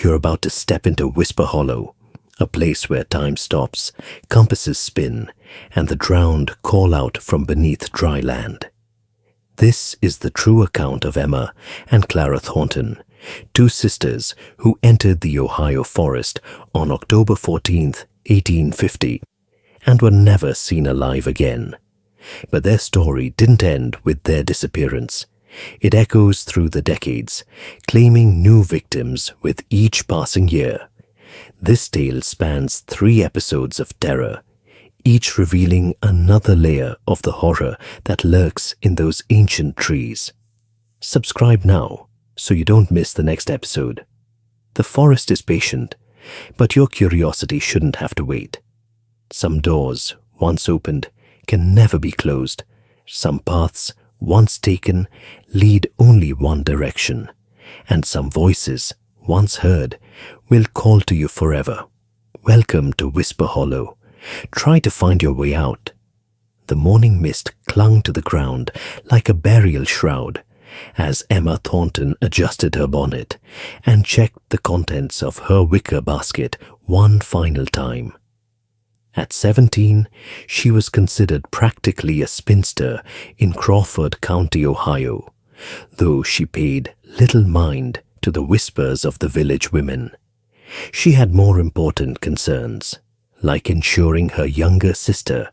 You're about to step into Whisper Hollow, a place where time stops, compasses spin, and the drowned call out from beneath dry land. This is the true account of Emma and Clara Thornton, two sisters who entered the Ohio forest on October 14th, 1850, and were never seen alive again. But their story didn't end with their disappearance. It echoes through the decades, claiming new victims with each passing year. This tale spans 3 episodes of terror, each revealing another layer of the horror that lurks in those ancient trees. Subscribe now so you don't miss the next episode. The forest is patient, but your curiosity shouldn't have to wait. Some doors, once opened, can never be closed. Some paths, once taken, lead only one direction. And some voices, once heard, will call to you forever. Welcome to Whisper Hollow. Try to find your way out. The morning mist clung to the ground like a burial shroud as Emma Thornton adjusted her bonnet and checked the contents of her wicker basket one final time. At 17, she was considered practically a spinster in Crawford County, Ohio, though she paid little mind to the whispers of the village women. She had more important concerns, like ensuring her younger sister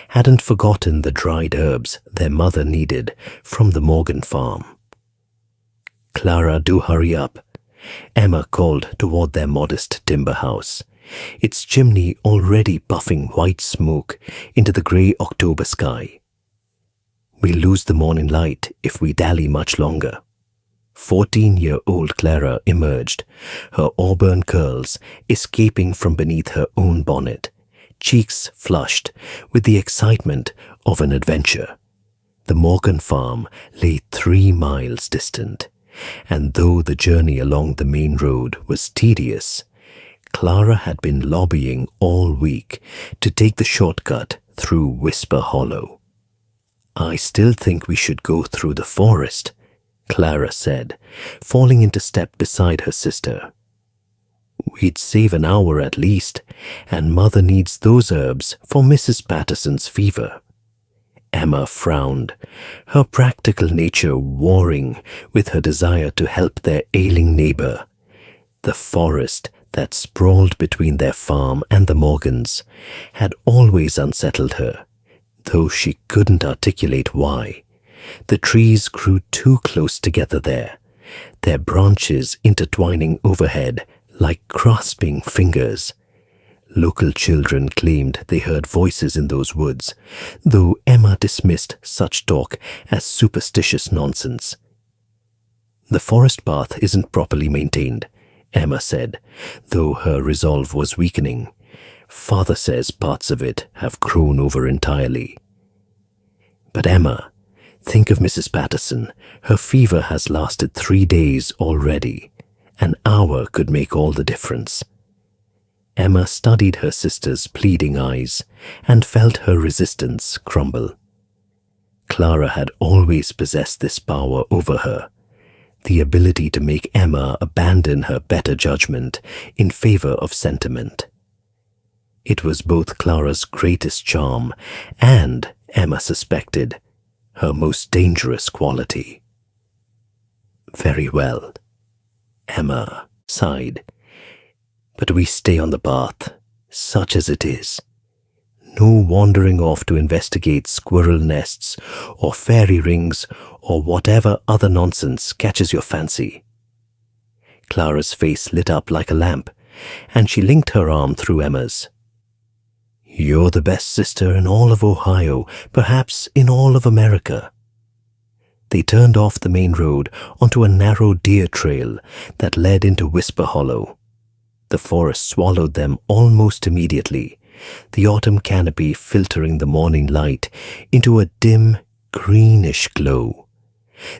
hadn't forgotten the dried herbs their mother needed from the Morgan farm. "Clara, do hurry up," Emma called toward their modest timber house, its chimney already puffing white smoke into the grey October sky. "We'll lose the morning light if we dally much longer." 14-year-old Clara emerged, her auburn curls escaping from beneath her own bonnet, cheeks flushed with the excitement of an adventure. The Morgan farm lay 3 miles distant, and though the journey along the main road was tedious, Clara had been lobbying all week to take the shortcut through Whisper Hollow. "I still think we should go through the forest," Clara said, falling into step beside her sister. "We'd save an hour at least, and Mother needs those herbs for Mrs. Patterson's fever." Emma frowned, her practical nature warring with her desire to help their ailing neighbor. The forest that sprawled between their farm and the Morgans had always unsettled her, though she couldn't articulate why. The trees grew too close together there, their branches intertwining overhead like grasping fingers. Local children claimed they heard voices in those woods, though Emma dismissed such talk as superstitious nonsense. "The forest path isn't properly maintained," Emma said, though her resolve was weakening. "Father says parts of it have grown over entirely." "But Emma, think of Mrs. Patterson. Her fever has lasted 3 days already. An hour could make all the difference." Emma studied her sister's pleading eyes and felt her resistance crumble. Clara had always possessed this power over her, the ability to make Emma abandon her better judgment in favor of sentiment. It was both Clara's greatest charm and, Emma suspected, her most dangerous quality. "Very well," Emma sighed. "But we stay on the path, such as it is. No wandering off to investigate squirrel nests or fairy rings or whatever other nonsense catches your fancy." Clara's face lit up like a lamp, and she linked her arm through Emma's. "You're the best sister in all of Ohio, perhaps in all of America." They turned off the main road onto a narrow deer trail that led into Whisper Hollow. The forest swallowed them almost immediately, the autumn canopy filtering the morning light into a dim, greenish glow.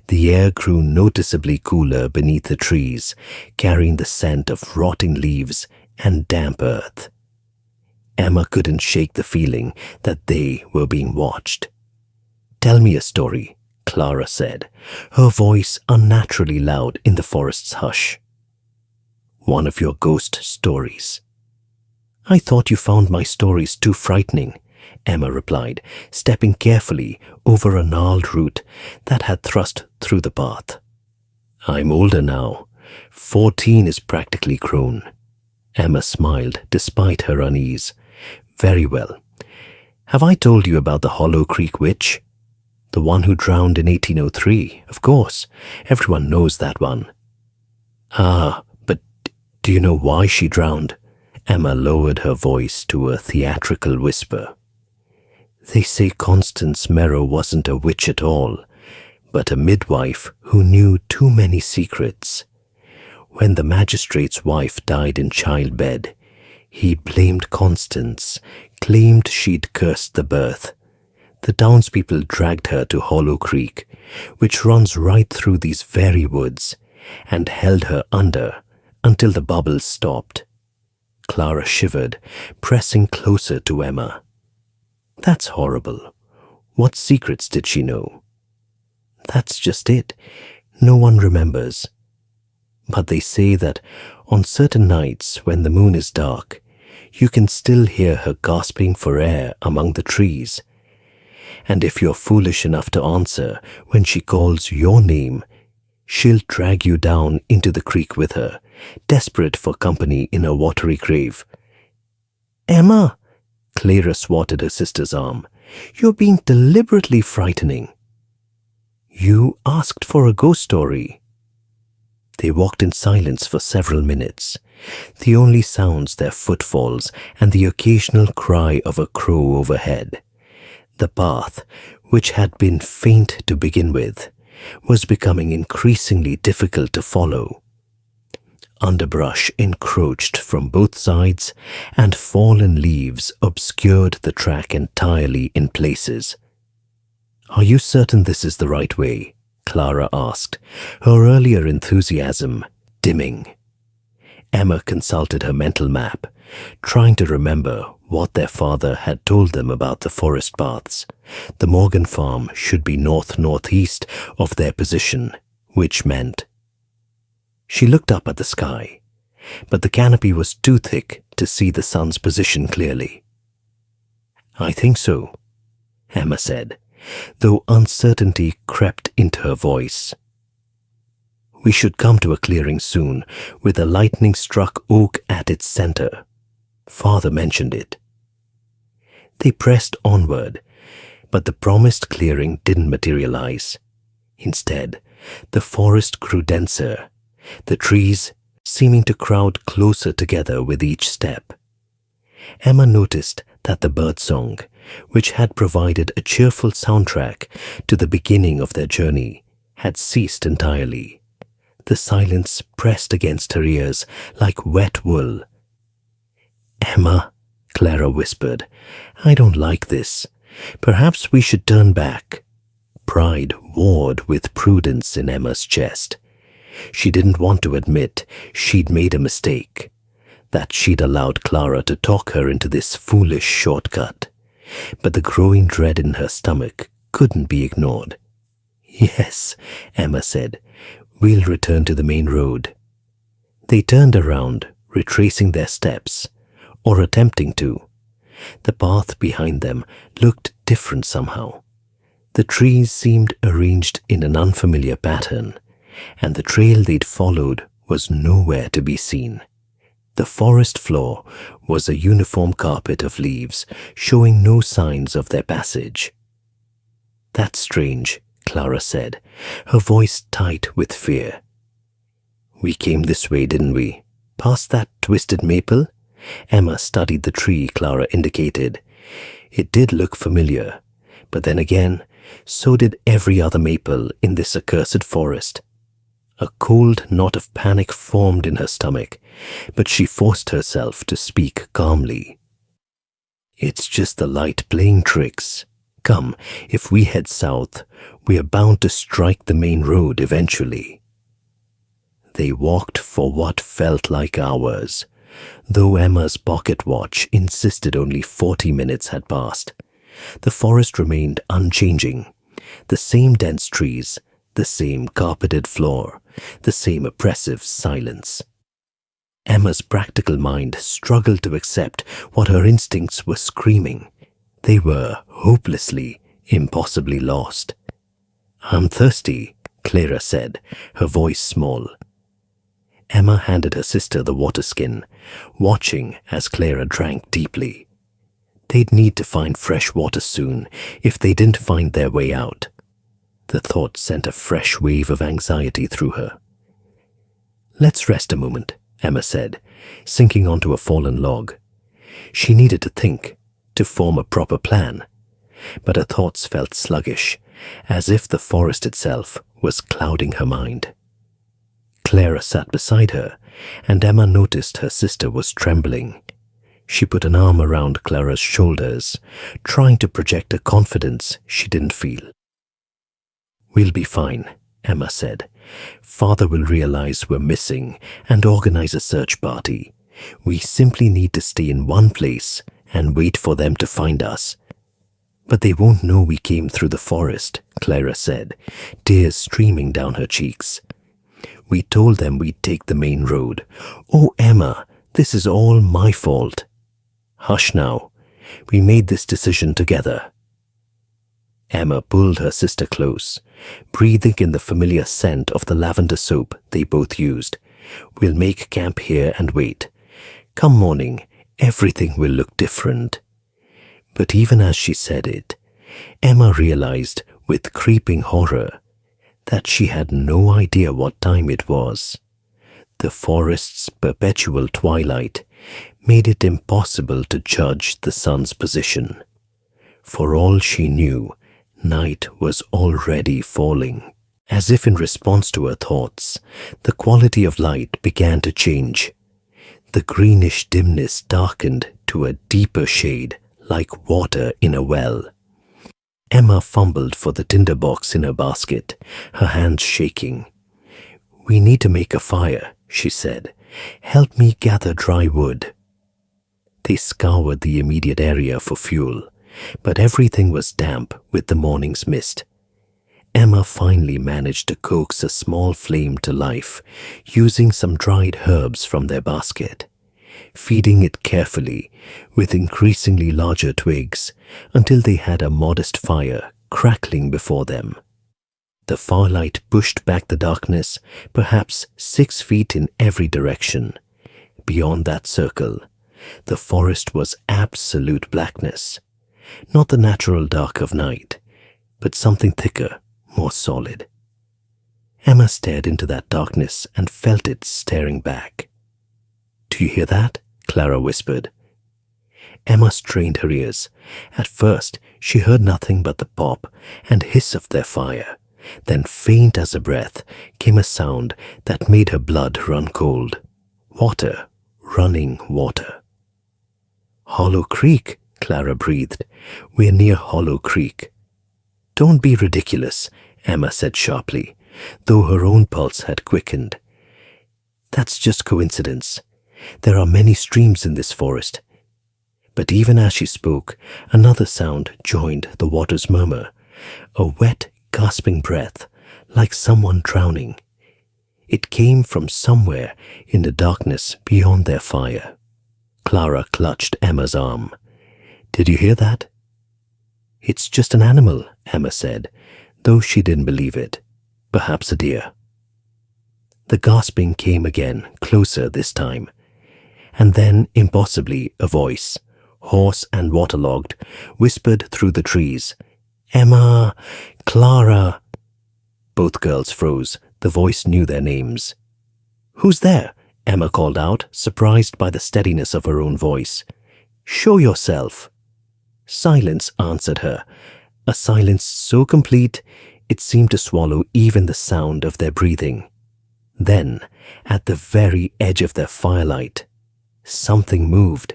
The air grew noticeably cooler beneath the trees, carrying the scent of rotting leaves and damp earth. Emma couldn't shake the feeling that they were being watched. "Tell me a story," Clara said, her voice unnaturally loud in the forest's hush. One of your ghost stories. I thought you found my stories too frightening, Emma replied, stepping carefully over a gnarled root that had thrust through the path. I'm older now. 14 is practically grown. Emma smiled despite her unease. Very well. Have I told you about the Hollow Creek Witch? The one who drowned in 1803, of course. Everyone knows that one. Ah, but do you know why she drowned? Emma lowered her voice to a theatrical whisper. They say Constance Merrow wasn't a witch at all, but a midwife who knew too many secrets. When the magistrate's wife died in childbed, he blamed Constance, claimed she'd cursed the birth. The townspeople dragged her to Hollow Creek, which runs right through these very woods, and held her under until the bubbles stopped. Clara shivered, pressing closer to Emma. That's horrible. What secrets did she know? That's just it. No one remembers. But they say that on certain nights when the moon is dark, you can still hear her gasping for air among the trees. And if you're foolish enough to answer when she calls your name, she'll drag you down into the creek with her, desperate for company in a watery grave. Emma, Clara swatted her sister's arm. You're being deliberately frightening. You asked for a ghost story. They walked in silence for several minutes, the only sounds their footfalls and the occasional cry of a crow overhead. The path, which had been faint to begin with, was becoming increasingly difficult to follow. Underbrush encroached from both sides, and fallen leaves obscured the track entirely in places. Are you certain this is the right way? Clara asked, her earlier enthusiasm dimming. Emma consulted her mental map, trying to remember what their father had told them about the forest paths. The Morgan farm should be north-northeast of their position, which meant... She looked up at the sky, but the canopy was too thick to see the sun's position clearly. I think so, Emma said, though uncertainty crept into her voice. We should come to a clearing soon, with a lightning-struck oak at its center. Father mentioned it. They pressed onward, but the promised clearing didn't materialize. Instead, the forest grew denser, the trees seeming to crowd closer together with each step. Emma noticed that the birdsong, which had provided a cheerful soundtrack to the beginning of their journey, had ceased entirely. The silence pressed against her ears like wet wool. Emma, Clara whispered, I don't like this. Perhaps we should turn back. Pride warred with prudence in Emma's chest. She didn't want to admit she'd made a mistake, that she'd allowed Clara to talk her into this foolish shortcut. But the growing dread in her stomach couldn't be ignored. Yes, Emma said, we'll return to the main road. They turned around, retracing their steps, or attempting to. The path behind them looked different somehow. The trees seemed arranged in an unfamiliar pattern, and the trail they'd followed was nowhere to be seen. The forest floor was a uniform carpet of leaves, showing no signs of their passage. That's strange, Clara said, her voice tight with fear. We came this way, didn't we? Past that twisted maple? Emma studied the tree Clara indicated. It did look familiar, but then again, so did every other maple in this accursed forest. A cold knot of panic formed in her stomach, but she forced herself to speak calmly. It's just the light playing tricks. Come, if we head south, we are bound to strike the main road eventually. They walked for what felt like hours, though Emma's pocket watch insisted only 40 minutes had passed. The forest remained unchanging, the same dense trees, the same carpeted floor, the same oppressive silence. Emma's practical mind struggled to accept what her instincts were screaming. They were hopelessly, impossibly lost. "I'm thirsty," Clara said, her voice small. Emma handed her sister the water skin, watching as Clara drank deeply. They'd need to find fresh water soon if they didn't find their way out. The thought sent a fresh wave of anxiety through her. "Let's rest a moment," Emma said, sinking onto a fallen log. She needed to think, to form a proper plan, but her thoughts felt sluggish, as if the forest itself was clouding her mind. Clara sat beside her, and Emma noticed her sister was trembling. She put an arm around Clara's shoulders, trying to project a confidence she didn't feel. "We'll be fine," Emma said. "Father will realize we're missing and organize a search party. We simply need to stay in one place and wait for them to find us." "But they won't know we came through the forest," Clara said, tears streaming down her cheeks. "We told them we'd take the main road. Oh, Emma, this is all my fault." "Hush now. We made this decision together." Emma pulled her sister close, breathing in the familiar scent of the lavender soap they both used. "We'll make camp here and wait. Come morning, everything will look different." But even as she said it, Emma realized with creeping horror that she had no idea what time it was. The forest's perpetual twilight made it impossible to judge the sun's position. For all she knew, night was already falling. As if in response to her thoughts, the quality of light began to change. The greenish dimness darkened to a deeper shade, like water in a well. Emma fumbled for the tinderbox in her basket, her hands shaking. "We need to make a fire," she said. "Help me gather dry wood." They scoured the immediate area for fuel, but everything was damp with the morning's mist. Emma finally managed to coax a small flame to life, using some dried herbs from their basket, feeding it carefully with increasingly larger twigs until they had a modest fire crackling before them. The firelight pushed back the darkness, perhaps 6 feet in every direction. Beyond that circle, the forest was absolute blackness. Not the natural dark of night, but something thicker, more solid. Emma stared into that darkness and felt it staring back. "Do you hear that?" Clara whispered. Emma strained her ears. At first, she heard nothing but the pop and hiss of their fire. Then, faint as a breath, came a sound that made her blood run cold. Water, running water. "Hollow Creek," Clara breathed. "We're near Hollow Creek." "Don't be ridiculous," Emma said sharply, though her own pulse had quickened. "That's just coincidence. There are many streams in this forest." But even as she spoke, another sound joined the water's murmur, a wet, gasping breath, like someone drowning. It came from somewhere in the darkness beyond their fire. Clara clutched Emma's arm. "Did you hear that?" "It's just an animal," Emma said, though she didn't believe it. "Perhaps a deer." The gasping came again, closer this time. And then, impossibly, a voice, hoarse and waterlogged, whispered through the trees. "Emma! Clara!" Both girls froze. The voice knew their names. "Who's there?" Emma called out, surprised by the steadiness of her own voice. "Show yourself." Silence answered her, a silence so complete it seemed to swallow even the sound of their breathing. Then, at the very edge of their firelight, something moved.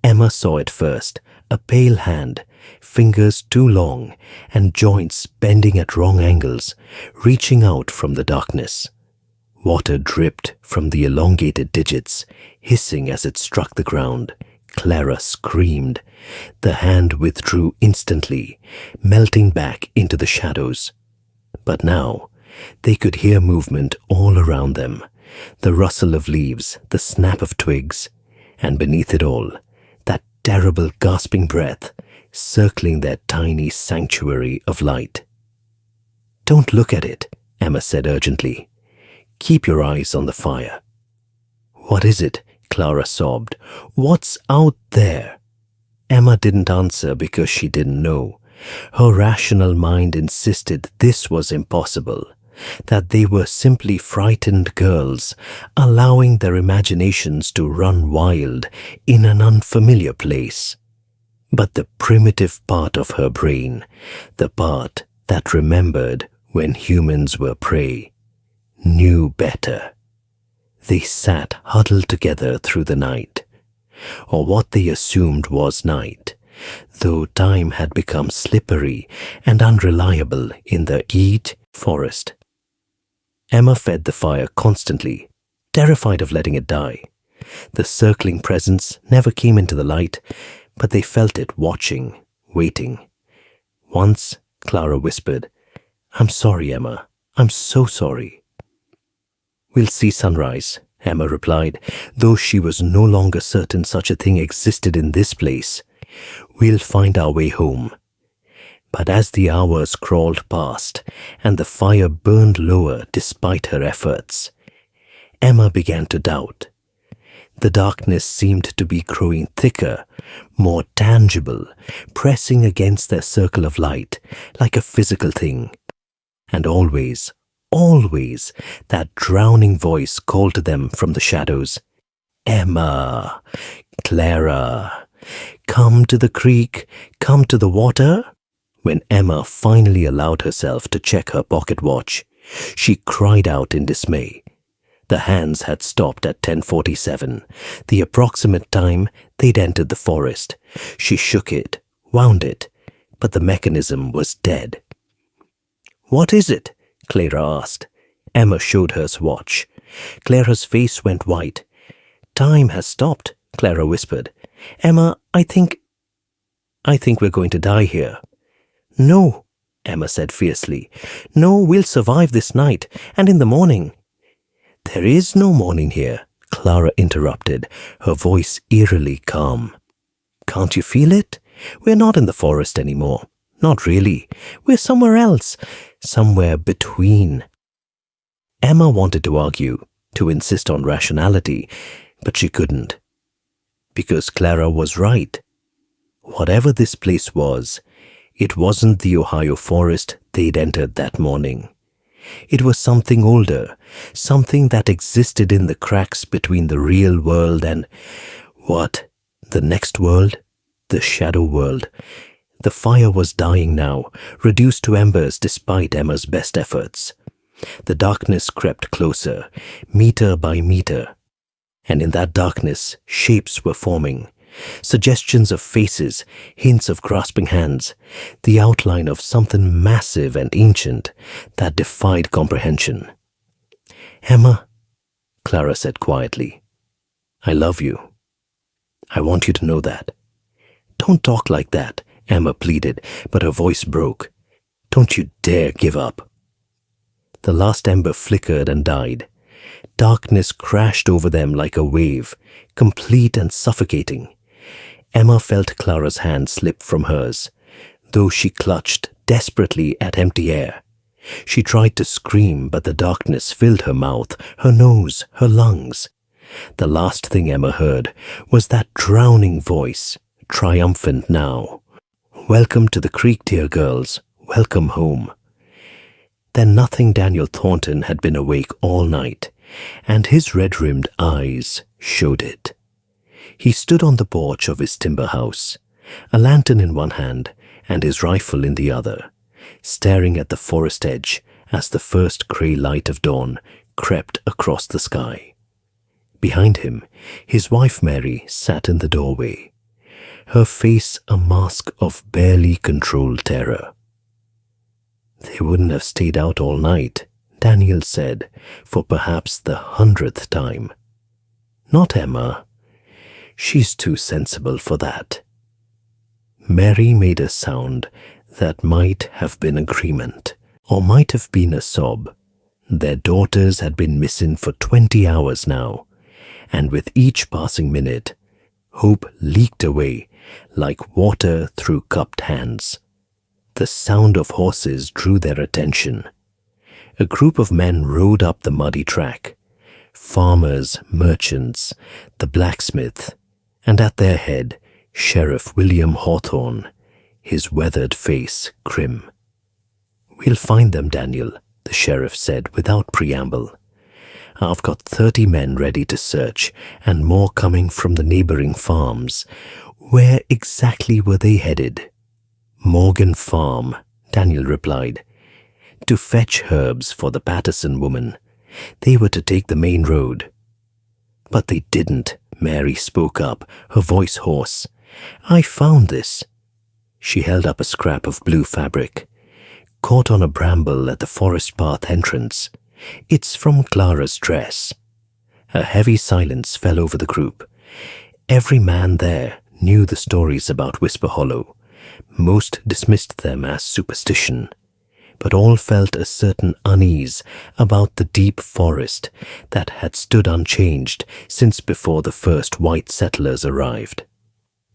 Emma saw it first, a pale hand, fingers too long, and joints bending at wrong angles, reaching out from the darkness. Water dripped from the elongated digits, hissing as it struck the ground. Clara screamed. The hand withdrew instantly, melting back into the shadows. But now, they could hear movement all around them, The rustle of leaves, the snap of twigs, and beneath it all, that terrible gasping breath circling their tiny sanctuary of light. "Don't look at it," Emma said urgently. "Keep your eyes on the fire." "What is it?" Clara sobbed. "What's out there?" Emma didn't answer because she didn't know. Her rational mind insisted this was impossible, that they were simply frightened girls, allowing their imaginations to run wild in an unfamiliar place. But the primitive part of her brain, the part that remembered when humans were prey, knew better. They sat huddled together through the night, or what they assumed was night, though time had become slippery and unreliable in the Eat forest. Emma fed the fire constantly, terrified of letting it die. The circling presence never came into the light, but they felt it watching, waiting. Once, Clara whispered, "I'm sorry, Emma. I'm so sorry." "We'll see sunrise," Emma replied, though she was no longer certain such a thing existed in this place. "We'll find our way home." But as the hours crawled past and the fire burned lower despite her efforts, Emma began to doubt. The darkness seemed to be growing thicker, more tangible, pressing against their circle of light like a physical thing. And always, always, that drowning voice called to them from the shadows, "Emma, Clara, come to the creek, come to the water." When Emma finally allowed herself to check her pocket watch, she cried out in dismay. The hands had stopped at 10:47, the approximate time they'd entered the forest. She shook it, wound it, but the mechanism was dead. "What is it?" Clara asked. Emma showed her watch. Clara's face went white. "Time has stopped," Clara whispered. "Emma, I think we're going to die here." "No," Emma said fiercely. "No, we'll survive this night, and in the morning." "There is no morning here," Clara interrupted, her voice eerily calm. "Can't you feel it? We're not in the forest anymore. Not really. We're somewhere else. Somewhere between." Emma wanted to argue, to insist on rationality, but she couldn't. Because Clara was right. Whatever this place was, it wasn't the Ohio forest they'd entered that morning. It was something older, something that existed in the cracks between the real world and, what, the next world? The shadow world. The fire was dying now, reduced to embers despite Emma's best efforts. The darkness crept closer, meter by meter. And in that darkness, shapes were forming. Suggestions of faces, hints of grasping hands, the outline of something massive and ancient that defied comprehension. "Emma," Clara said quietly, "I love you. I want you to know that." "Don't talk like that," Emma pleaded, but her voice broke. "Don't you dare give up." The last ember flickered and died. Darkness crashed over them like a wave, complete and suffocating. Emma felt Clara's hand slip from hers, though she clutched desperately at empty air. She tried to scream, but the darkness filled her mouth, her nose, her lungs. The last thing Emma heard was that drowning voice, triumphant now. "Welcome to the creek, dear girls. Welcome home." Then nothing Daniel Thornton had been awake all night, and his red-rimmed eyes showed it. He stood on the porch of his timber house, a lantern in one hand and his rifle in the other, staring at the forest edge as the first grey light of dawn crept across the sky. Behind him, his wife Mary sat in the doorway, her face a mask of barely controlled terror. "They wouldn't have stayed out all night," Daniel said, for perhaps the 100th time. "Not Emma. She's too sensible for that." Mary made a sound that might have been agreement, or might have been a sob. Their daughters had been missing for 20 hours now, and with each passing minute, hope leaked away like water through cupped hands. The sound of horses drew their attention. A group of men rode up the muddy track. Farmers, merchants, the blacksmith, and at their head, Sheriff William Hawthorne, his weathered face grim. "We'll find them, Daniel," the sheriff said without preamble. "I've got 30 men ready to search, and more coming from the neighboring farms." Where exactly were they headed? "Morgan Farm," Daniel replied. "To fetch herbs for the Patterson woman. They were to take the main road." "But they didn't," Mary spoke up, her voice hoarse. "I found this." She held up a scrap of blue fabric. "Caught on a bramble at the forest path entrance. It's from Clara's dress." A heavy silence fell over the group. Every man there knew the stories about Whisper Hollow. Most dismissed them as superstition, but all felt a certain unease about the deep forest that had stood unchanged since before the first white settlers arrived.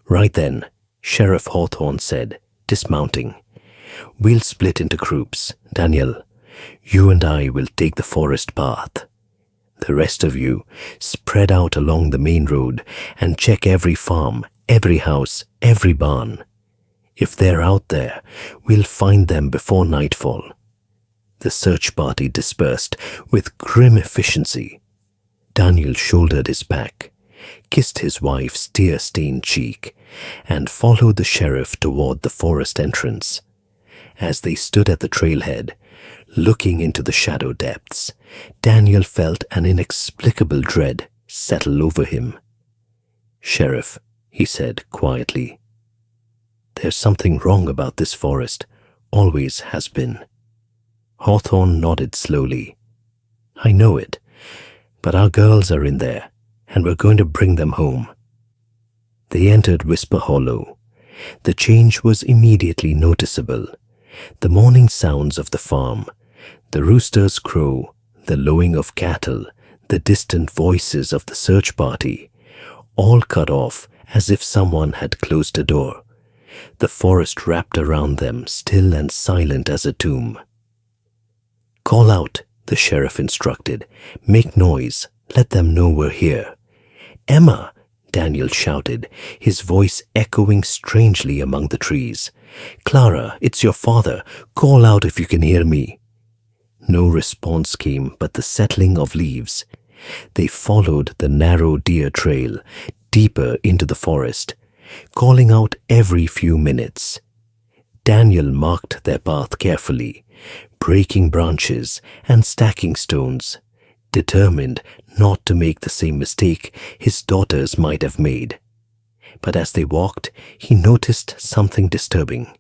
"Right then," Sheriff Hawthorne said, dismounting. "We'll split into groups. Daniel, you and I will take the forest path. The rest of you spread out along the main road and check every farm, every house, every barn. If they're out there, we'll find them before nightfall." The search party dispersed with grim efficiency. Daniel shouldered his pack, kissed his wife's tear-stained cheek, and followed the sheriff toward the forest entrance. As they stood at the trailhead, looking into the shadow depths, Daniel felt an inexplicable dread settle over him. "Sheriff," he said quietly, "there's something wrong about this forest. Always has been." Hawthorne nodded slowly. "I know it, but our girls are in there, and we're going to bring them home." They entered Whisper Hollow. The change was immediately noticeable. The morning sounds of the farm, the rooster's crow, the lowing of cattle, the distant voices of the search party, all cut off as if someone had closed a door. The forest wrapped around them, still and silent as a tomb. "Call out," the sheriff instructed. "Make noise. Let them know we're here." "Emma!" Daniel shouted, his voice echoing strangely among the trees. "Clara, it's your father. Call out if you can hear me." No response came but the settling of leaves. They followed the narrow deer trail deeper into the forest, calling out every few minutes. Daniel marked their path carefully, breaking branches and stacking stones, determined not to make the same mistake his daughters might have made. But as they walked, he noticed something disturbing.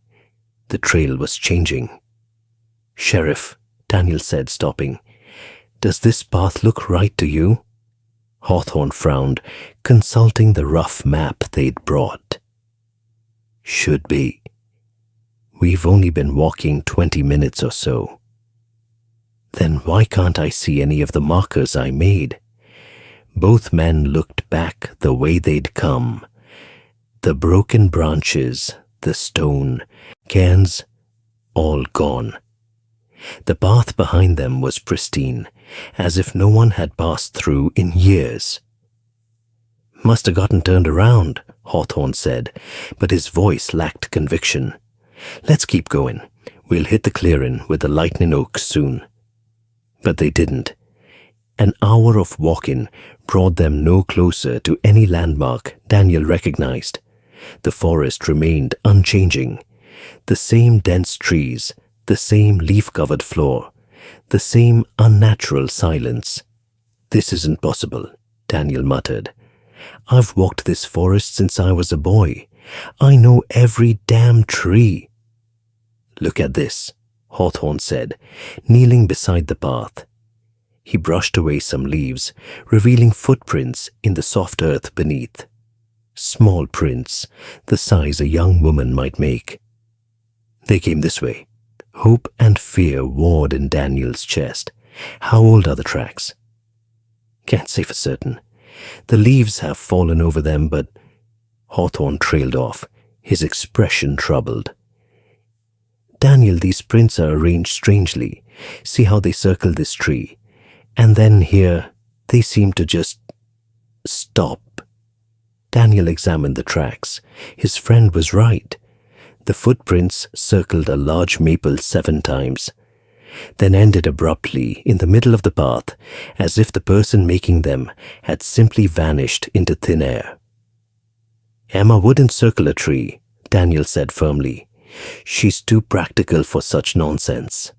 The trail was changing. "Sheriff," Daniel said, stopping, "does this path look right to you?" Hawthorne frowned, consulting the rough map they'd brought. "Should be. We've only been walking 20 minutes or so." "Then why can't I see any of the markers I made?" Both men looked back the way they'd come. The broken branches, the stone, cairns, all gone. The path behind them was pristine, as if no one had passed through in years. "Must have gotten turned around," Hawthorne said, but his voice lacked conviction. "Let's keep going. We'll hit the clearing with the lightning oaks soon." But they didn't. An hour of walking brought them no closer to any landmark Daniel recognized. The forest remained unchanging. The same dense trees, the same leaf-covered floor, the same unnatural silence. "This isn't possible," Daniel muttered. "I've walked this forest since I was a boy. I know every damn tree." "Look at this," Hawthorne said, kneeling beside the path. He brushed away some leaves, revealing footprints in the soft earth beneath. Small prints, the size a young woman might make. They came this way. Hope and fear warred in Daniel's chest. How old are the tracks? Can't say for certain. The leaves have fallen over them, but Hawthorne trailed off, his expression troubled. Daniel, these prints are arranged strangely. See how they circle this tree. And then here, they seem to just stop. Daniel examined the tracks. His friend was right. The footprints circled a large maple 7 times, then ended abruptly in the middle of the path, as if the person making them had simply vanished into thin air. Emma wouldn't circle a tree, Daniel said firmly. She's too practical for such nonsense.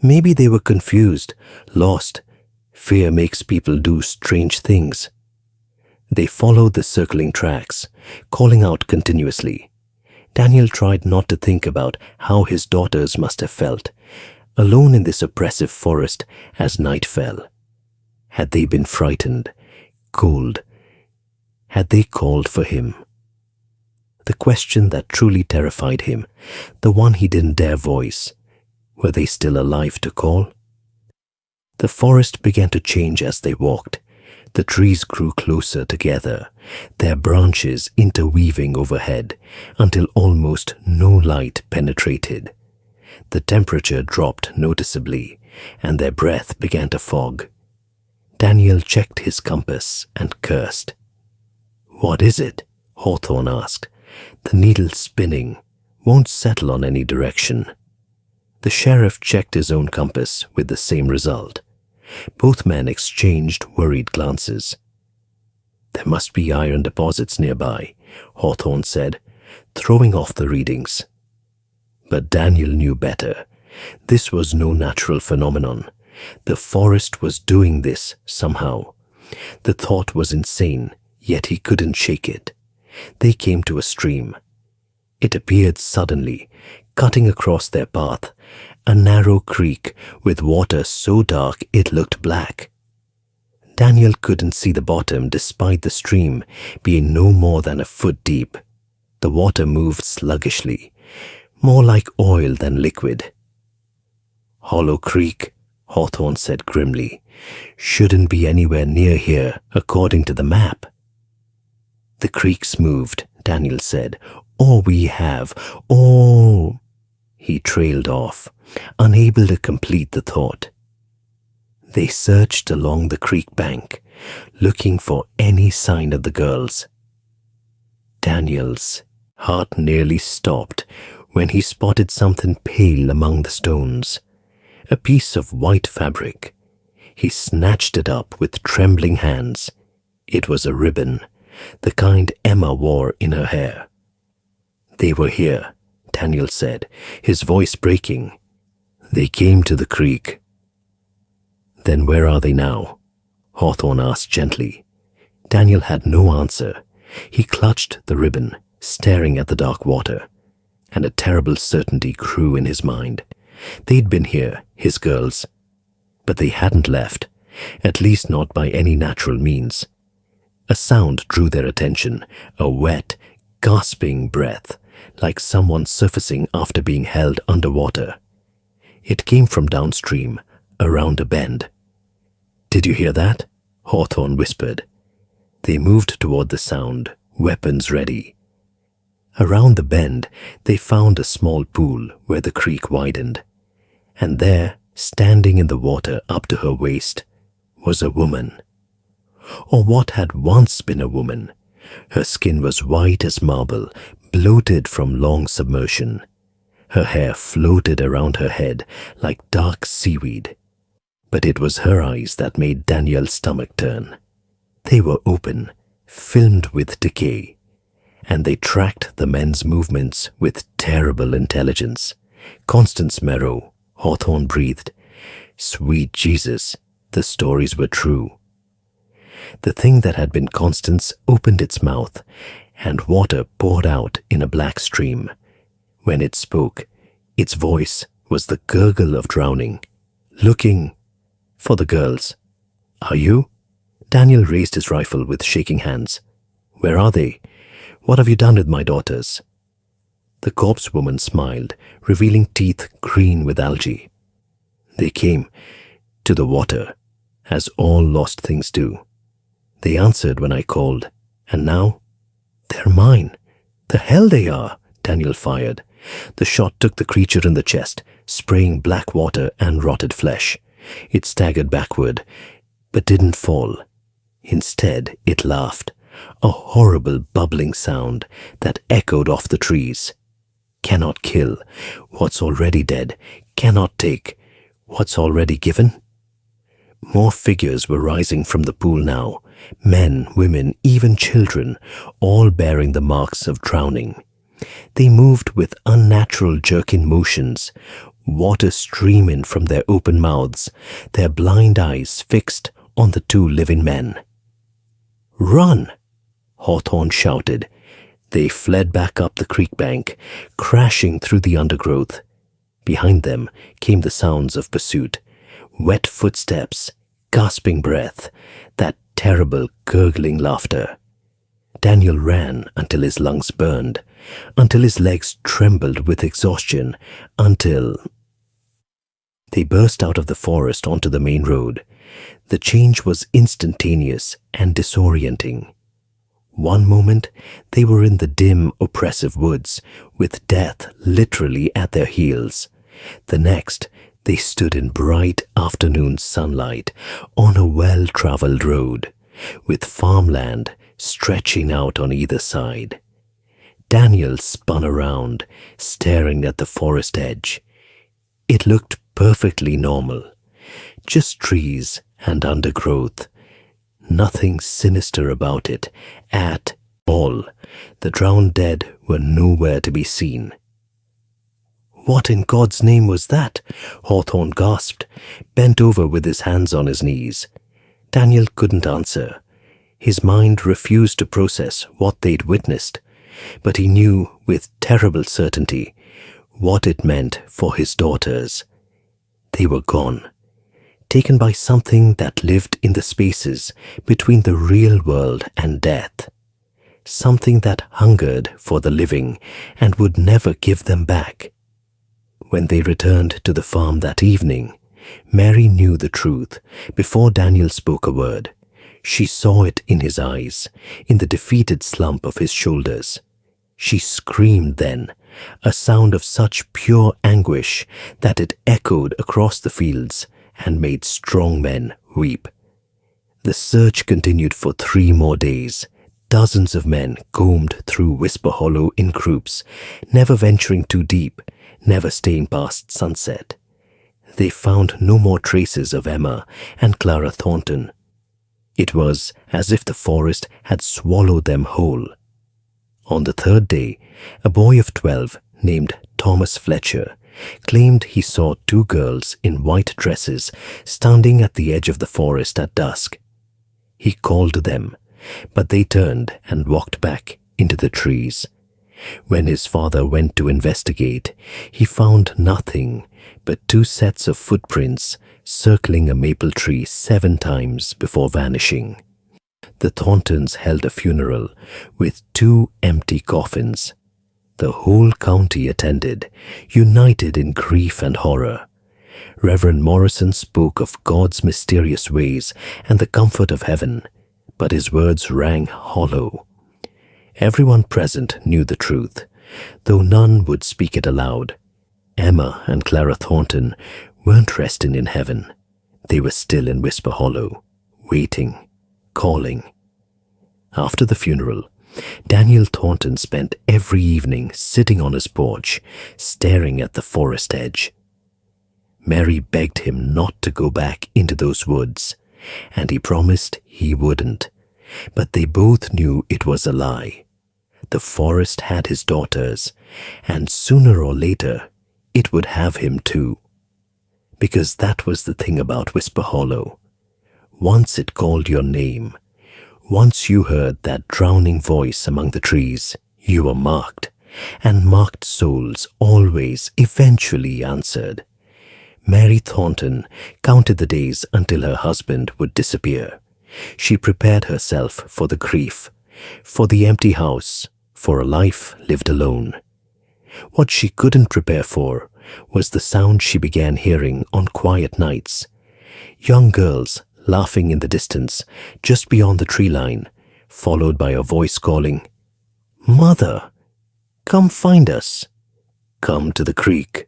Maybe they were confused, lost. Fear makes people do strange things. They followed the circling tracks, calling out continuously. Daniel tried not to think about how his daughters must have felt, alone in this oppressive forest as night fell. Had they been frightened, cold? Had they called for him? The question that truly terrified him, the one he didn't dare voice, were they still alive to call? The forest began to change as they walked. The trees grew closer together, their branches interweaving overhead until almost no light penetrated. The temperature dropped noticeably, and their breath began to fog. Daniel checked his compass and cursed. "What is it?" Hawthorne asked. "The needle spinning, won't settle on any direction." The sheriff checked his own compass with the same result. Both men exchanged worried glances. "There must be iron deposits nearby," Hawthorne said, throwing off the readings. But Daniel knew better. This was no natural phenomenon. The forest was doing this somehow. The thought was insane, yet he couldn't shake it. They came to a stream. It appeared suddenly, cutting across their path, a narrow creek with water so dark it looked black. Daniel couldn't see the bottom despite the stream being no more than a foot deep. The water moved sluggishly, more like oil than liquid. "Hollow Creek," Hawthorne said grimly, "shouldn't be anywhere near here according to the map." "The creeks moved," Daniel said. "Or we have, or—" He trailed off, unable to complete the thought. They searched along the creek bank, looking for any sign of the girls. Daniel's heart nearly stopped when he spotted something pale among the stones, a piece of white fabric. He snatched it up with trembling hands. It was a ribbon, the kind Emma wore in her hair. "They were here," Daniel said, his voice breaking. "They came to the creek." "Then where are they now?" Hawthorne asked gently. Daniel had no answer. He clutched the ribbon, staring at the dark water, and a terrible certainty grew in his mind. They'd been here, his girls, but they hadn't left, at least not by any natural means. A sound drew their attention, a wet, gasping breath, like someone surfacing after being held underwater. It came from downstream, around a bend. "Did you hear that?" Hawthorne whispered. They moved toward the sound, weapons ready. Around the bend, they found a small pool where the creek widened. And there, standing in the water up to her waist, was a woman. Or what had once been a woman. Her skin was white as marble, bloated from long submersion. Her hair floated around her head like dark seaweed. But it was her eyes that made Daniel's stomach turn. They were open, filmed with decay, and they tracked the men's movements with terrible intelligence. "Constance Merrow," Hawthorne breathed. Sweet Jesus, the stories were true. The thing that had been Constance opened its mouth, and water poured out in a black stream. When it spoke, its voice was the gurgle of drowning. "Looking for the girls." "Are you?" Daniel raised his rifle with shaking hands. "Where are they? What have you done with my daughters?" The corpse woman smiled, revealing teeth green with algae. They came to the water, as all lost things do. They answered when I called, and now they're mine. The hell they are, Daniel fired. The shot took the creature in the chest, spraying black water and rotted flesh. It staggered backward, but didn't fall. Instead, it laughed, a horrible bubbling sound that echoed off the trees. Cannot kill what's already dead, cannot take what's already given. More figures were rising from the pool now, men, women, even children, all bearing the marks of drowning. They moved with unnatural jerking motions, water streaming from their open mouths, their blind eyes fixed on the two living men. "Run!" Hawthorne shouted. They fled back up the creek bank, crashing through the undergrowth. Behind them came the sounds of pursuit, wet footsteps, gasping breath, that terrible gurgling laughter. Daniel ran until his lungs burned, until his legs trembled with exhaustion, until they burst out of the forest onto the main road. The change was instantaneous and disorienting. One moment, they were in the dim, oppressive woods, with death literally at their heels. The next, they stood in bright afternoon sunlight on a well-traveled road, with farmland stretching out on either side. Daniel spun around, staring at the forest edge. It looked perfectly normal. Just trees and undergrowth. Nothing sinister about it at all. The drowned dead were nowhere to be seen. "What in God's name was that?" Hawthorne gasped, bent over with his hands on his knees. Daniel couldn't answer. His mind refused to process what they'd witnessed, but he knew with terrible certainty what it meant for his daughters. They were gone, taken by something that lived in the spaces between the real world and death, something that hungered for the living and would never give them back. When they returned to the farm that evening, Mary knew the truth before Daniel spoke a word. She saw it in his eyes, in the defeated slump of his shoulders. She screamed then, a sound of such pure anguish that it echoed across the fields and made strong men weep. The search continued for 3 more days. Dozens of men combed through Whisper Hollow in groups, never venturing too deep, never staying past sunset. They found no more traces of Emma and Clara Thornton. It was as if the forest had swallowed them whole. On the 3rd day, a boy of 12 named Thomas Fletcher claimed he saw 2 girls in white dresses standing at the edge of the forest at dusk. He called to them, but they turned and walked back into the trees. When his father went to investigate, he found nothing but 2 sets of footprints circling a maple tree 7 times before vanishing. The Thorntons held a funeral with 2 empty coffins. The whole county attended, united in grief and horror. Reverend Morrison spoke of God's mysterious ways and the comfort of heaven, but his words rang hollow. Everyone present knew the truth, though none would speak it aloud. Emma and Clara Thornton weren't resting in heaven. They were still in Whisper Hollow, waiting, calling. After the funeral, Daniel Thornton spent every evening sitting on his porch, staring at the forest edge. Mary begged him not to go back into those woods, and he promised he wouldn't. But they both knew it was a lie. The forest had his daughters, and sooner or later, it would have him too. Because that was the thing about Whisper Hollow. Once it called your name, once you heard that drowning voice among the trees, you were marked, and marked souls always eventually answered. Mary Thornton counted the days until her husband would disappear. She prepared herself for the grief, for the empty house, for a life lived alone. What she couldn't prepare for was the sound she began hearing on quiet nights. Young girls laughing in the distance, just beyond the tree line, followed by a voice calling, "Mother, come find us. Come to the creek."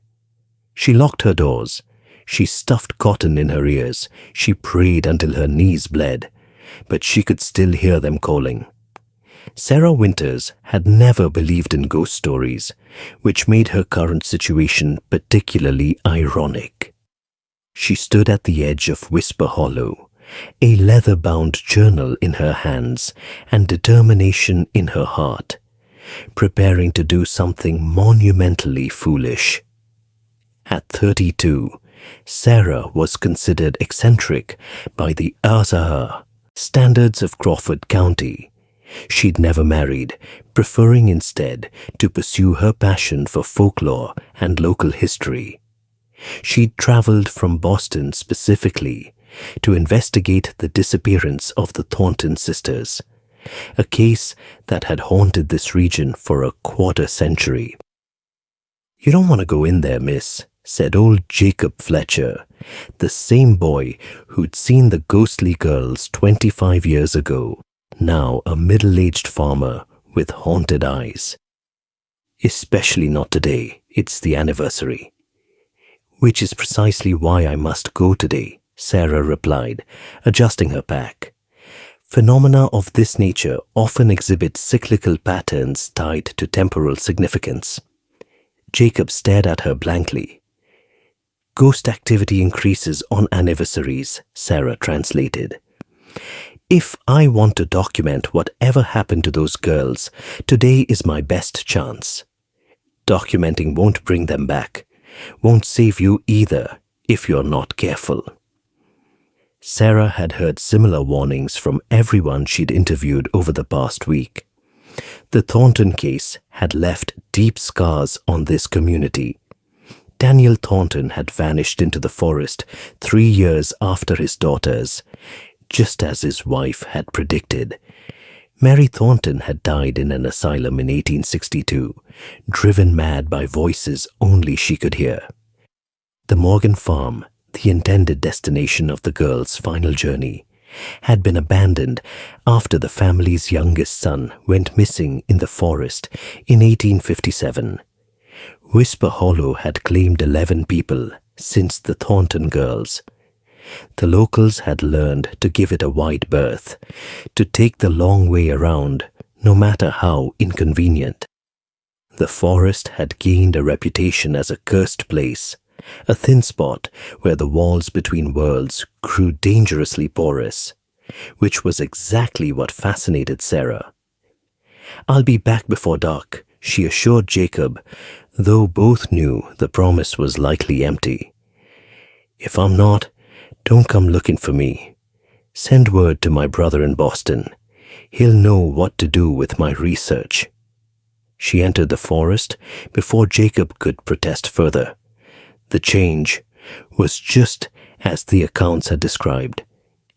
She locked her doors. She stuffed cotton in her ears. She prayed until her knees bled, but she could still hear them calling. Sarah Winters had never believed in ghost stories, which made her current situation particularly ironic. She stood at the edge of Whisper Hollow, a leather-bound journal in her hands and determination in her heart, preparing to do something monumentally foolish. At 32, Sarah was considered eccentric by the Azahar standards of Crawford County. She'd never married, preferring instead to pursue her passion for folklore and local history. She'd traveled from Boston specifically to investigate the disappearance of the Thornton sisters, a case that had haunted this region for a quarter-century. "You don't want to go in there, miss," said old Jacob Fletcher, the same boy who'd seen the ghostly girls 25 years ago, now a middle-aged farmer with haunted eyes. "Especially not today, it's the anniversary." "Which is precisely why I must go today," Sarah replied, adjusting her pack. Phenomena of this nature often exhibit cyclical patterns tied to temporal significance. Jacob stared at her blankly. "Ghost activity increases on anniversaries," Sarah translated. "If I want to document whatever happened to those girls, today is my best chance. Documenting won't bring them back, won't save you either if you're not careful." Sarah had heard similar warnings from everyone she'd interviewed over the past week. The Thornton case had left deep scars on this community. Daniel Thornton had vanished into the forest 3 years after his daughters, just as his wife had predicted. Mary Thornton had died in an asylum in 1862, driven mad by voices only she could hear. The Morgan farm, the intended destination of the girls' final journey, had been abandoned after the family's youngest son went missing in the forest in 1857. Whisper Hollow had claimed 11 people since the Thornton girls. The locals had learned to give it a wide berth, to take the long way around, no matter how inconvenient. The forest had gained a reputation as a cursed place, a thin spot where the walls between worlds grew dangerously porous, which was exactly what fascinated Sarah. "I'll be back before dark," she assured Jacob, though both knew the promise was likely empty. "If I'm not, don't come looking for me. Send word to my brother in Boston. He'll know what to do with my research." She entered the forest before Jacob could protest further. The change was just as the accounts had described: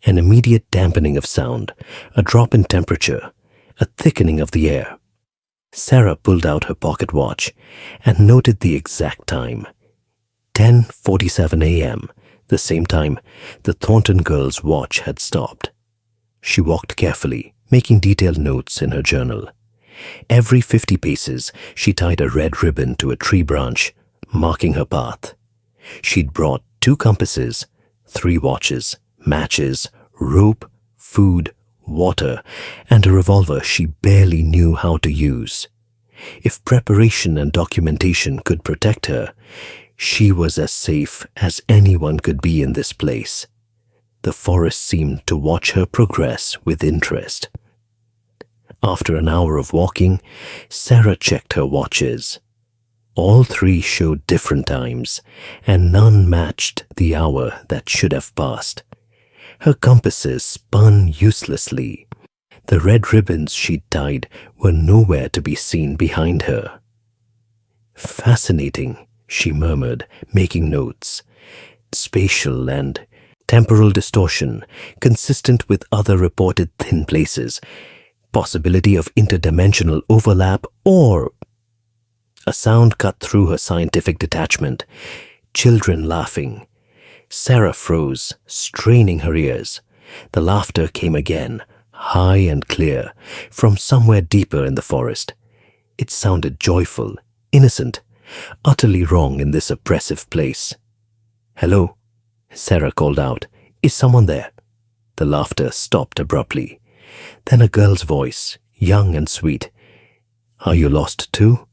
an immediate dampening of sound, a drop in temperature, a thickening of the air. Sarah pulled out her pocket watch and noted the exact time: 10:47 a.m., the same time the Thornton girls' watch had stopped. She walked carefully, making detailed notes in her journal. Every 50 paces, she tied a red ribbon to a tree branch, marking her path. She'd brought 2 compasses, 3 watches, matches, rope, food, water, and a revolver she barely knew how to use. If preparation and documentation could protect her, she was as safe as anyone could be in this place. The forest seemed to watch her progress with interest. After an hour of walking, Sarah checked her watches. All 3 showed different times, and none matched the hour that should have passed. Her compasses spun uselessly. The red ribbons she'd tied were nowhere to be seen behind her. "Fascinating," she murmured, making notes. "Spatial and temporal distortion, consistent with other reported thin places. Possibility of interdimensional overlap or..." A sound cut through her scientific detachment. Children laughing. Sarah froze, straining her ears. The laughter came again, high and clear, from somewhere deeper in the forest. It sounded joyful, innocent, utterly wrong in this oppressive place. "Hello," Sarah called out. "Is someone there?" The laughter stopped abruptly. Then a girl's voice, young and sweet. "Are you lost too?"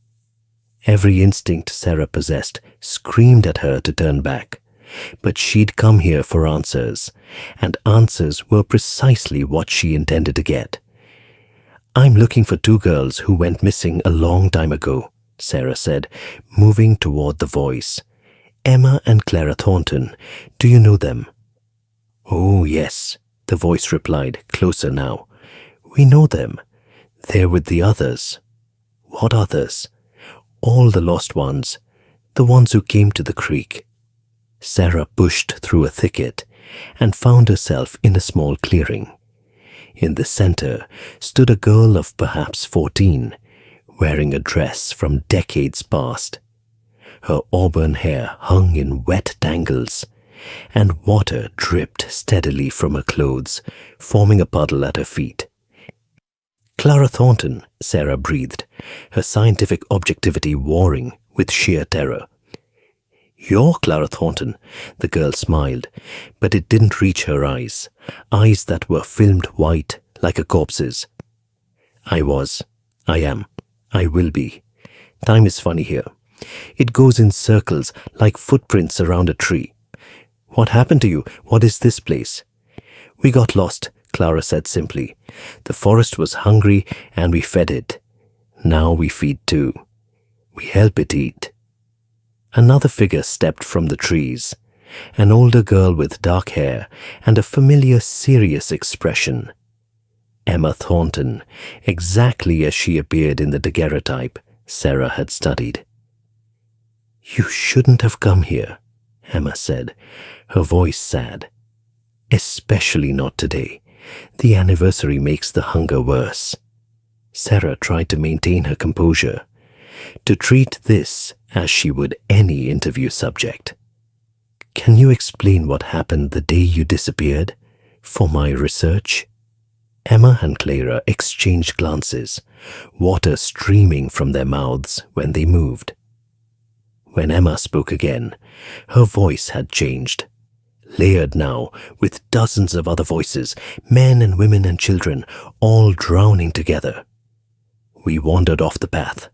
Every instinct Sarah possessed screamed at her to turn back. But she'd come here for answers, and answers were precisely what she intended to get. "I'm looking for two girls who went missing a long time ago," Sarah said, moving toward the voice. "Emma and Clara Thornton. Do you know them?" "Oh, yes," the voice replied, closer now. "We know them. They're with the others." "What others?" "All the lost ones. The ones who came to the creek." Sarah pushed through a thicket and found herself in a small clearing. In the center stood a girl of perhaps 14, wearing a dress from decades past. Her auburn hair hung in wet tangles, and water dripped steadily from her clothes, forming a puddle at her feet. "Clara Thornton," Sarah breathed, her scientific objectivity warring with sheer terror. "You're Clara Thornton," the girl smiled, but it didn't reach her eyes that were filmed white like a corpse's. "I was. I am. I will be. Time is funny here. It goes in circles like footprints around a tree. What happened to you? What is this place?" "We got lost," Clara said simply. "The forest was hungry and we fed it. Now we feed too. We help it eat." Another figure stepped from the trees, an older girl with dark hair and a familiar serious expression. Emma Thornton, exactly as she appeared in the daguerreotype Sarah had studied. "You shouldn't have come here," Emma said, her voice sad. "Especially not today. The anniversary makes the hunger worse." Sarah tried to maintain her composure, to treat this as she would any interview subject. "Can you explain what happened the day you disappeared? For my research?" Emma and Clara exchanged glances, water streaming from their mouths when they moved. When Emma spoke again, her voice had changed, layered now with dozens of other voices, men and women and children, all drowning together. "We wandered off the path.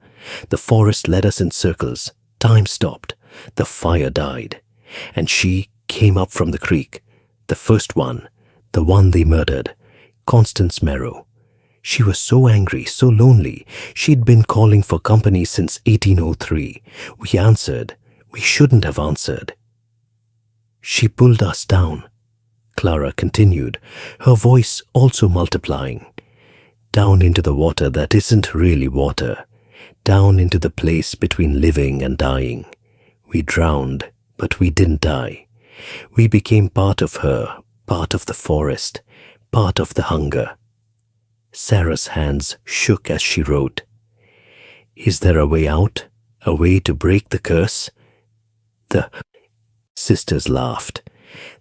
The forest led us in circles. Time stopped. The fire died. And she came up from the creek. The first one, the one they murdered, Constance Merrow. She was so angry, so lonely. She'd been calling for company since 1803. We answered. We shouldn't have answered. She pulled us down," Clara continued, her voice also multiplying. "Down into the water that isn't really water. Down into the place between living and dying. We drowned, but we didn't die. We became part of her, part of the forest, part of the hunger." Sarah's hands shook as she wrote. "Is there a way out? A way to break the curse?" The sisters laughed.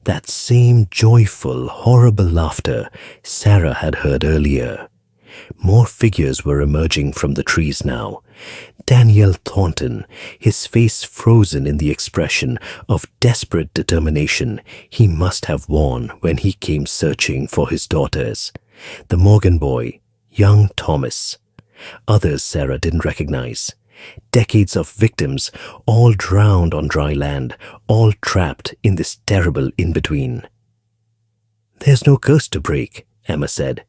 That same joyful, horrible laughter Sarah had heard earlier. More figures were emerging from the trees now. Daniel Thornton, his face frozen in the expression of desperate determination he must have worn when he came searching for his daughters. The Morgan boy, young Thomas. Others Sarah didn't recognize. Decades of victims, all drowned on dry land, all trapped in this terrible in-between. "There's no curse to break," Emma said.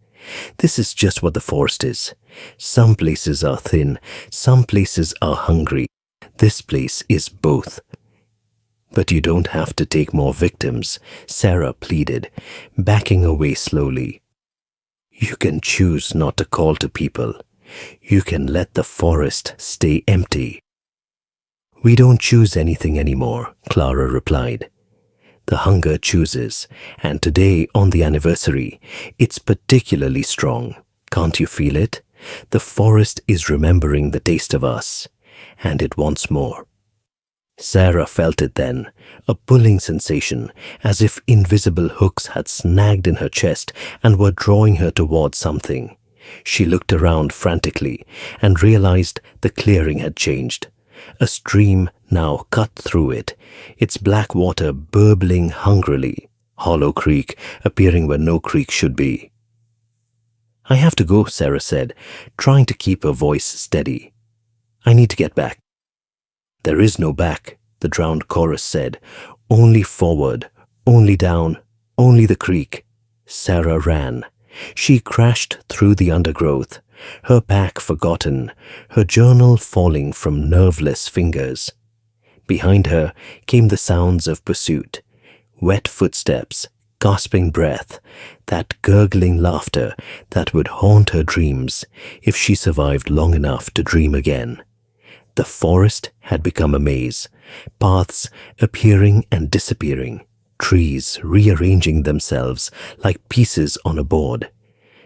"This is just what the forest is. Some places are thin, some places are hungry. This place is both." "But you don't have to take more victims," Sarah pleaded, backing away slowly. "You can choose not to call to people. You can let the forest stay empty." "We don't choose anything anymore," Clara replied. "The hunger chooses, and today, on the anniversary, it's particularly strong. Can't you feel it? The forest is remembering the taste of us. and it once more. Sarah felt it then, a pulling sensation, as if invisible hooks had snagged in her chest and were drawing her towards something. She looked around frantically and realized the clearing had changed. A stream now cut through it, its black water burbling hungrily, Hollow Creek appearing where no creek should be. "I have to go," Sarah said, trying to keep her voice steady. "I need to get back." "There is no back," the drowned chorus said. "Only forward, only down, only the creek." Sarah ran. She crashed through the undergrowth, her pack forgotten, her journal falling from nerveless fingers. Behind her came the sounds of pursuit, wet footsteps, gasping breath, that gurgling laughter that would haunt her dreams if she survived long enough to dream again. The forest had become a maze, paths appearing and disappearing, trees rearranging themselves like pieces on a board.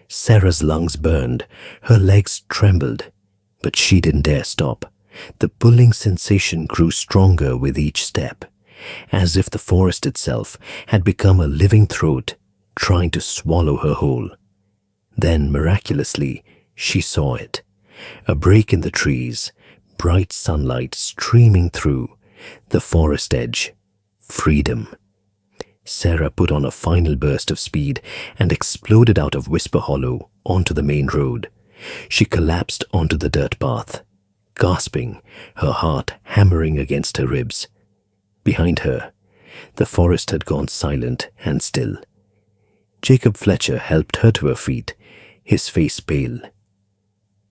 Sarah's lungs burned, her legs trembled, but she didn't dare stop. The pulling sensation grew stronger with each step, as if the forest itself had become a living throat trying to swallow her whole. Then, miraculously, she saw it. A break in the trees, bright sunlight streaming through, the forest edge. Freedom. Sarah put on a final burst of speed and exploded out of Whisper Hollow onto the main road. She collapsed onto the dirt path, gasping, her heart hammering against her ribs. Behind her, the forest had gone silent and still. Jacob Fletcher helped her to her feet, his face pale.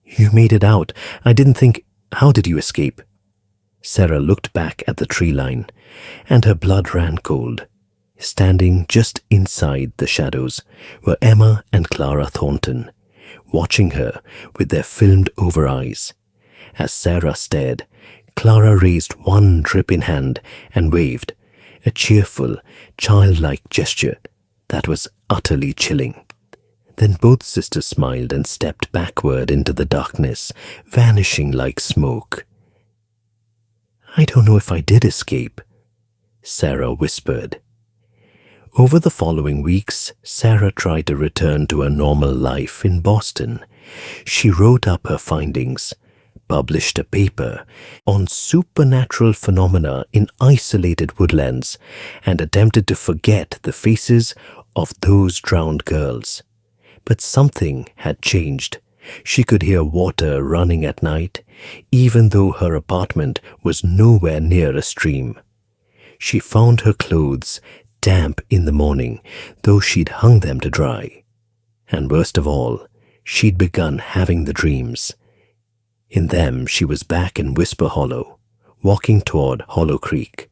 "You made it out. I didn't think... How did you escape?" Sarah looked back at the tree line, and her blood ran cold. Standing just inside the shadows were Emma and Clara Thornton, watching her with their filmed-over eyes. As Sarah stared, Clara raised one dripping hand and waved, a cheerful, childlike gesture that was utterly chilling. Then both sisters smiled and stepped backward into the darkness, vanishing like smoke. "I don't know if I did escape," Sarah whispered. Over the following weeks, Sarah tried to return to a normal life in Boston. She wrote up her findings, published a paper on supernatural phenomena in isolated woodlands, and attempted to forget the faces of those drowned girls. But something had changed. She could hear water running at night, even though her apartment was nowhere near a stream. She found her clothes damp in the morning, though she'd hung them to dry. And worst of all, she'd begun having the dreams. In them, she was back in Whisper Hollow, walking toward Hollow Creek.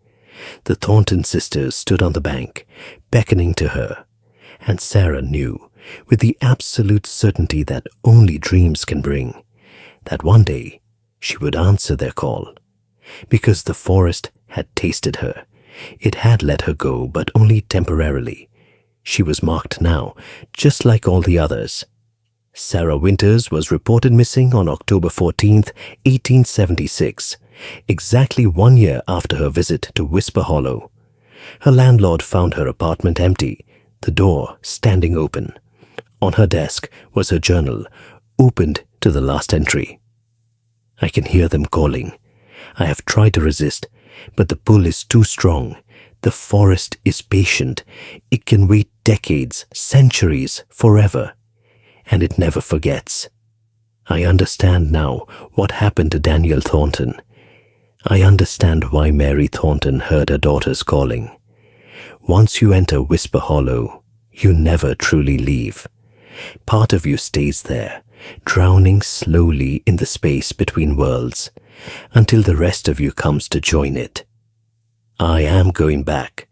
The Thornton sisters stood on the bank, beckoning to her, and Sarah knew, with the absolute certainty that only dreams can bring, that one day she would answer their call. Because the forest had tasted her. It had let her go, but only temporarily. She was marked now, just like all the others. Sarah Winters was reported missing on October 14th, 1876, exactly 1 year after her visit to Whisper Hollow. Her landlord found her apartment empty, the door standing open. On her desk was her journal, opened to the last entry. "I can hear them calling. I have tried to resist, but the pull is too strong. The forest is patient. It can wait decades, centuries, forever. And it never forgets. I understand now what happened to Daniel Thornton. I understand why Mary Thornton heard her daughters calling. Once you enter Whisper Hollow, you never truly leave. Part of you stays there, drowning slowly in the space between worlds, until the rest of you comes to join it. I am going back.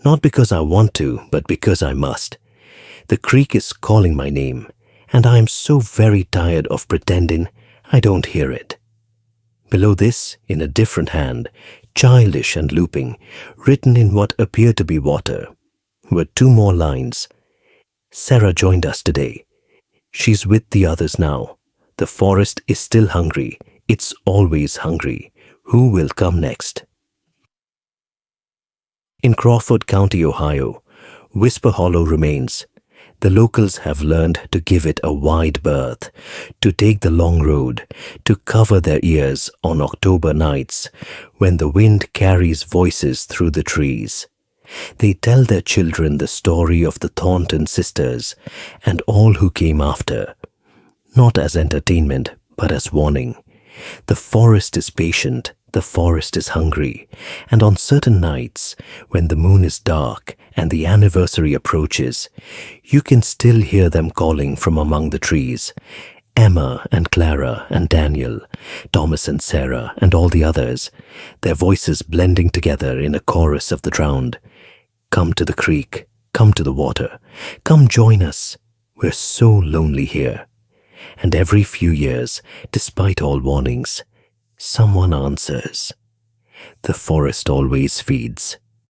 Not because I want to, but because I must. The creek is calling my name, and I am so very tired of pretending I don't hear it." Below this, in a different hand, childish and looping, written in what appeared to be water, were 2 more lines. "Sarah joined us today. She's with the others now. The forest is still hungry. It's always hungry. Who will come next? In Crawford County, Ohio, Whisper Hollow remains. The locals have learned to give it a wide berth, to take the long road, to cover their ears on October nights when the wind carries voices through the trees. They tell their children the story of the Thornton sisters and all who came after, not as entertainment, but as warning. The forest is patient, the forest is hungry, and on certain nights, when the moon is dark and the anniversary approaches, you can still hear them calling from among the trees. Emma and Clara and Daniel, Thomas and Sarah and all the others, their voices blending together in a chorus of the drowned. Come to the creek, come to the water, come join us. We're so lonely here. And every few years, despite all warnings, someone answers. The forest always feeds.